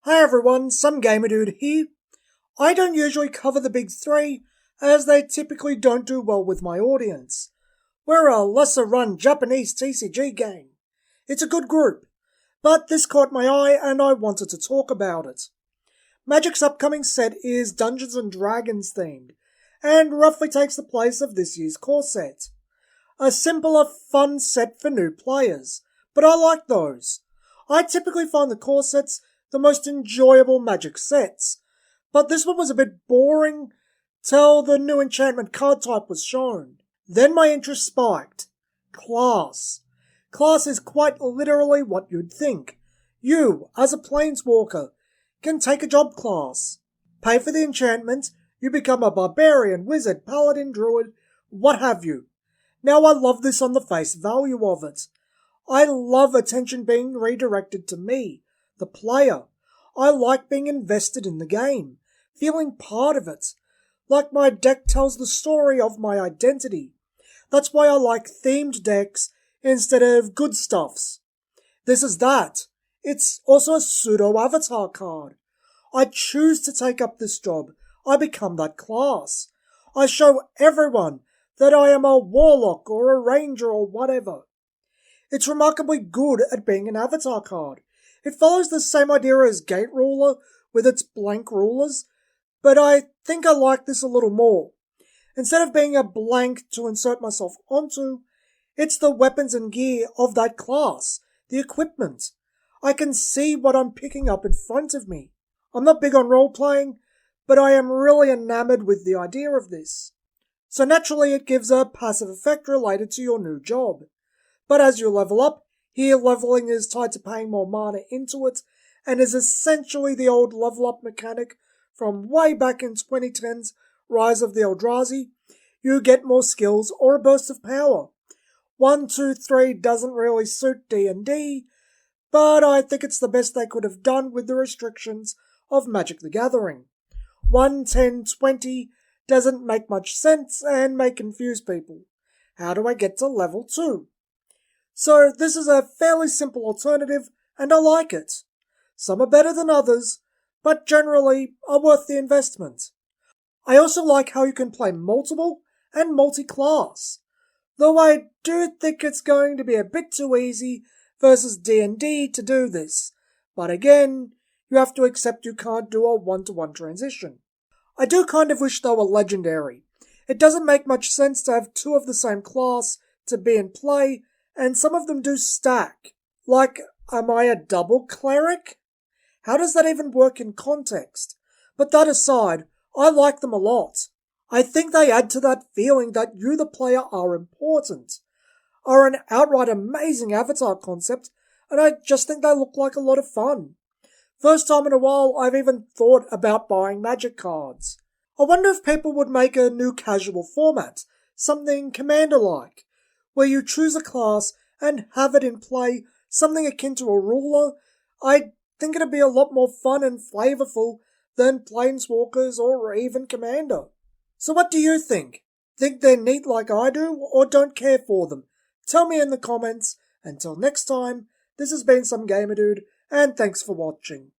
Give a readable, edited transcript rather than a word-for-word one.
Hi everyone, some gamer dude here. I don't usually cover the big three, as they typically don't do well with my audience. We're a lesser run Japanese TCG game. It's a good group, but this caught my eye and I wanted to talk about it. Magic's upcoming set is Dungeons and Dragons themed, and roughly takes the place of this year's core set. A simpler, fun set for new players, but I like those. I typically find the core sets the most enjoyable Magic sets, but this one was a bit boring till the new enchantment card type was shown. Then my interest spiked. Class. Class is quite literally what you'd think. You, as a planeswalker, can take a job class. Pay for the enchantment, you become a barbarian, wizard, paladin, druid, what have you. Now I love this on the face value of it. I love attention being redirected to me, the player. I like being invested in the game, feeling part of it. Like my deck tells the story of my identity. That's why I like themed decks instead of good stuffs. This is that. It's also a pseudo-avatar card. I choose to take up this job. I become that class. I show everyone that I am a warlock or a ranger or whatever. It's remarkably good at being an avatar card. It follows the same idea as Gate Ruler with its blank rulers, but I think I like this a little more. Instead of being a blank to insert myself onto, it's the weapons and gear of that class, the equipment. I can see what I'm picking up in front of me. I'm not big on role-playing, but I am really enamored with the idea of this. So naturally it gives a passive effect related to your new job. But as you level up, here leveling is tied to paying more mana into it, and is essentially the old level up mechanic from way back in 2010's Rise of the Eldrazi. You get more skills or a burst of power. 1, 2, 3 doesn't really suit D&D, but I think it's the best they could have done with the restrictions of Magic the Gathering. 1, 10, 20 doesn't make much sense and may confuse people. How do I get to level 2? So this is a fairly simple alternative, and I like it. Some are better than others, but generally are worth the investment. I also like how you can play multiple and multi-class, though I do think it's going to be a bit too easy versus D&D to do this, but again, you have to accept you can't do a one-to-one transition. I do kind of wish they were legendary. It doesn't make much sense to have two of the same class to be in play, and some of them do stack. Like, am I a double cleric? How does that even work in context? But that aside, I like them a lot. I think they add to that feeling that you, the player, are important, are an outright amazing avatar concept, and I just think they look like a lot of fun. First time in a while I've even thought about buying Magic cards. I wonder if people would make a new casual format, something Commander-like, where you choose a class and have it in play, something akin to a ruler. I think it'd be a lot more fun and flavourful than Planeswalkers or even Commander. So what do you think? Think they're neat like I do, or don't care for them? Tell me in the comments. Until next time, this has been Some Gamer Dude, and thanks for watching.